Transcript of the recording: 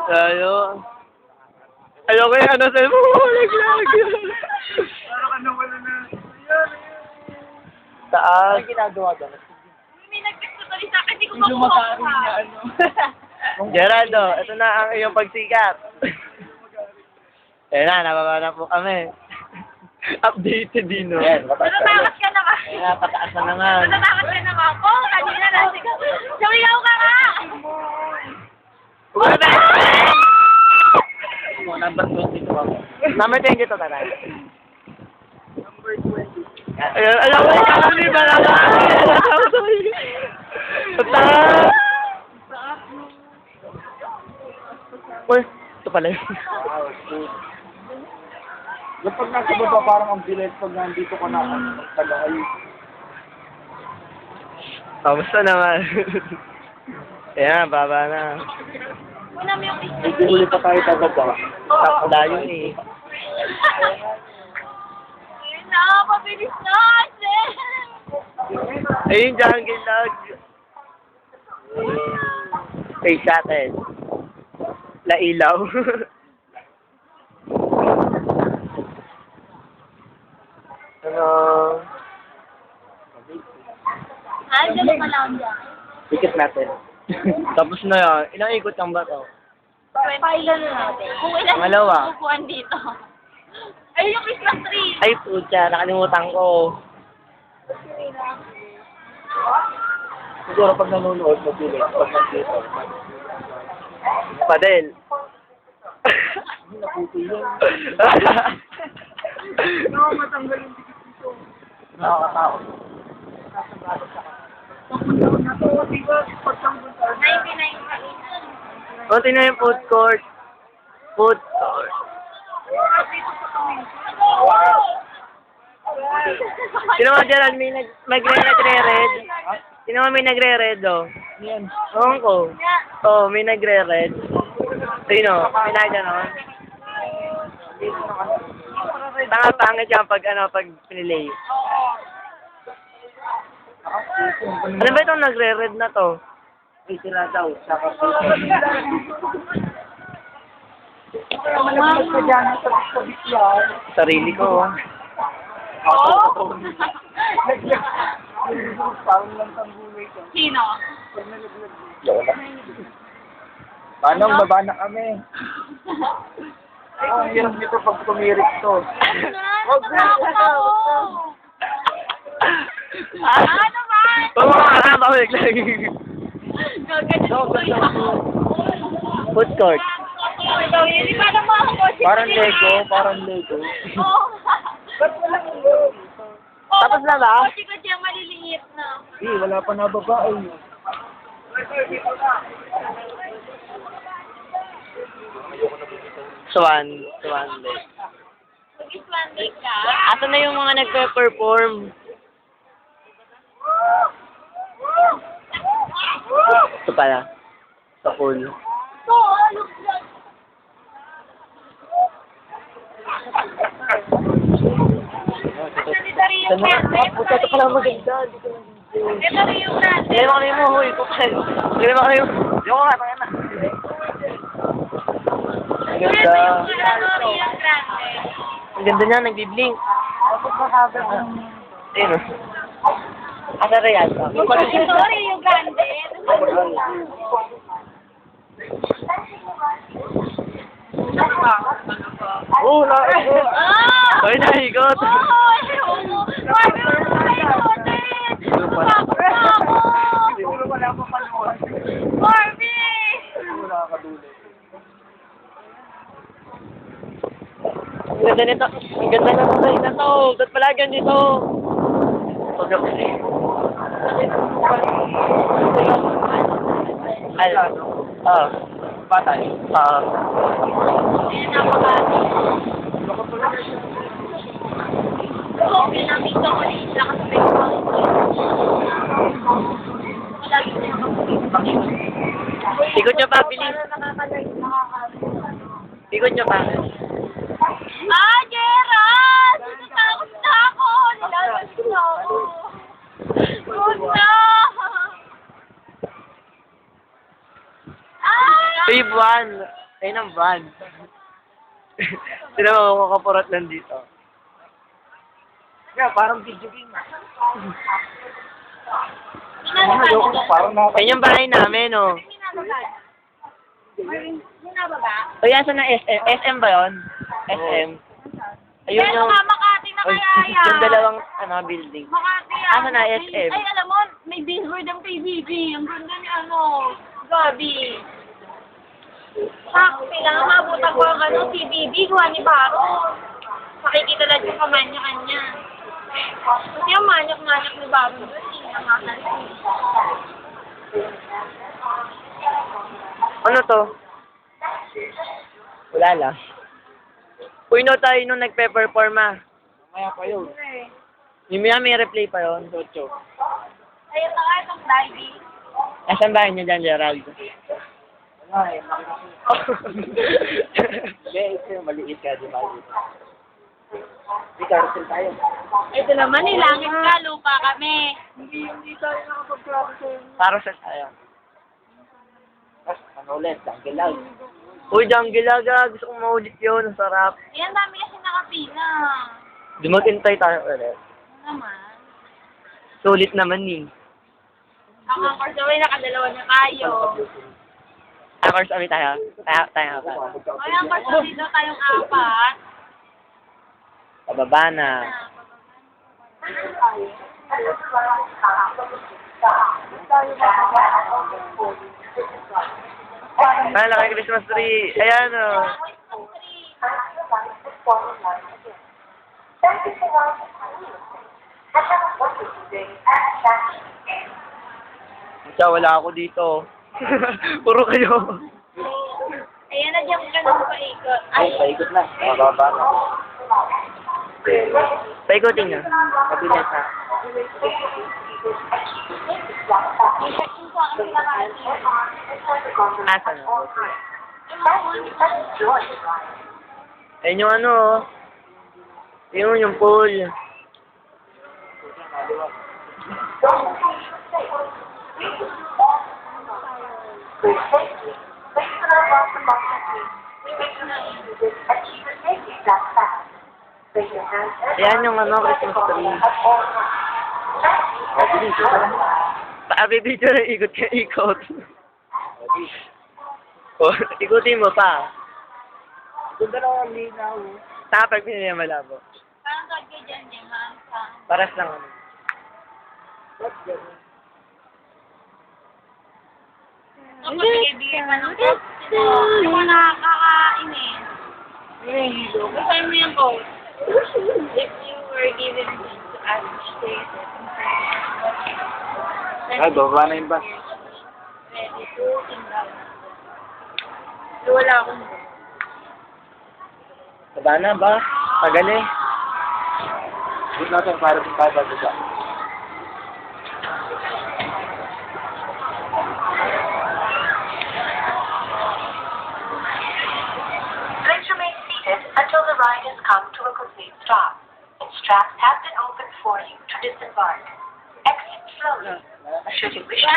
Tayo. Ayoko yung ano sa'yo. Lag. Parang ano wala na. Taas. Ano ginagawa doon? May nag-text na sa akin, hindi ko Yung makuha. makain na ano. Geraldo, ito na ang iyong pagsikat. Ayan na, nababa na po kami. Updated din, no? Natatakot ka na ba? Ayan, pataas na nga. Natatakot ka na ba? Oo, kanina na. Sumigaw ka nga! Number 20 to ako. Number 20 to, tatay. Number 20. Ayun, alam mo, ikaw ni Baraka. Pataas! Uy, ito pala yun. Wow, good. Yung pag nasa baba parang ang bilis pag nandito ka na magtalakay. Kamusta naman? Ayan, baba na. Una mo yung isa. Hindi uli pa tayo bababa. Layo eh. Ayun na, pabilis na, Jen! Ayun, jungle dog. Face natin. Lailaw. Ano? Ah, dyan pa lang dyan. Dikit natin. Tapos na yan. Ilang ikot ang ba to? Pailan na natin. Kung ilan Pangalawa. upuan dito. Ayun yung Christmas tree. Ay, putya. Nakalimutan ko. Siguro pag nanonood, mabilis. Pag nandito. Padel. Hindi naputo yun. Matanggal yung dikit dito. Nakakatakot. Na to, diba? Pagtanggol tayo. 99. Kunti na yung food court. Food court. Sino mo, Gerald? May nagre-red? Sino mo may nagre-red, oh? Yan. Ewan ko. Oh, may nagre-red. Sino? May nagganon? Tanga-pangit yan pag, pag pinilay. Ano ba itong nagre-red na to? Ay, sila daw. Saka Sarili ko, oh. Oh? Parang lang tanggulay ko. Sino? Paano? Baba na kami. Ay, ang hirap nito pag tumirik to. Wag na ako! Ano ba? Oo, nakakawig lang. Gaganyan ko yan. Food court. Ikaw, hindi pa naman ako. Parang Lego, parang Lego. Oo. Ba't walang Lego? Tapos na ba? Kasi ko dyan maliliit na. Eh, wala pa na babae. Swan Lake. Mag-Icelandic ka? Asan na yung mga nagpe-perform? Ito pala. Sa pool. Oo, look lang. Ito rin yung grande. Puta, ito pala maganda. Ito rin yung grande. Lagay mo kami mo, huy. Lagay mo kami mo. Yung nga, kaya na. Ang Ito ganda. yung grande. Ang ganda niya, nagbiblink. Tapos mahaba ng... Ayun. Asa real? Ito rin yung grande. Oo, naikot. Ah! Hoy, naikot. Oo! Sabi mo na naikotin! Takot na ako! Siguro wala pa panuwan. Barbie! Wala ka dulo. Ang ganda nito. Ang ganda na sa ina to. Ba't pala ganito? Huwag ako kasi. Ano? Oo. Patay. Oo. Ayan ako kami. Oo, pinamito ko rin. Lakas pa yung lagi na yung Ikot nyo pa, bilis. Ikot nyo pa. Ah, Gerard! Natatakot na ako! Nilalabas na ako! Huwag na! Ah! Wave 1. Ayun ang van. Sino mo kapurat lang dito? Yeah, parang video game. Minababa na. Parang nakaka... Ayun yung bahay namin, oh. Minababa. Minababa. O yan, saan na SM? SM ba yun? SM. Ayun Pero yung... nga, Makati na kaya yan. Yung dalawang, building. Makati yan. Asa na, SM? Ay, alam mo, may billboard ang PBB. Ang ganda ni Gabi. Sakti lang, mabutan ko ang PBB, gawa ni Baro. Makikita lang yung kamanya-kanya. Kasi ang manyak-manyak ni Baro doon, hindi naman. Ano to? Wala lang. Uy, no tayo nung nagpe-perform, Maya pa yun. Yung may replay pa yun. Chocho. Ayun na nga itong diving. Asan bahay niyo dyan, Gerald? Wala eh, nakikita. Hindi, ito yung maliit ka, di ba? Di carousel tayo. Ito naman, nilangit ka, lupa kami. Hindi tayo nakapag-carousel. Para sa tayo. Tapos, ano ulit, jungle lang. Uy, jungle aga. Gusto kong maulit yun. Ang sarap. Ayan, dami kasi nakapila. Di mag-intay tayo ulit. Ano naman? Sulit naman eh. Ako ang Korsaway, nakadalawa na tayo. Akors, abi tayo. Tayo apat. Ay, ang Korsaway daw tayong apat. Pababa na. Ay, laki Christmas tree. Ayan o. Siya, wala ako dito. Puro kayo. Ayan, nagyang ka nung paikot. Ay, paikot na. Mababa na. Paikutin nyo. Mabilis na. Asa na? Ayun yung ano. Ayun yung pool. Ayan yung ano, Christmas tree. Video na ikot ka ikot. Oh, ikutin mo pa. Kung dalawang linaw. Tapag pinili malabo. Parang kagya dyan niya, maangkang. Paras lang ano. Tapos bigay-bigay pa ng coke. Yung mga nakakainis. Gusto mo yung coke? If you were given this to us each day, Ay, baba na yung bus. ready to tingnan. So, wala akong Baba na ba? Tagal eh. Huwag natin para sa tayo bababa. Please remain seated until the ride has come to a complete stop. Straps have been opened for you to disembark. Exit slowly. Should you wish to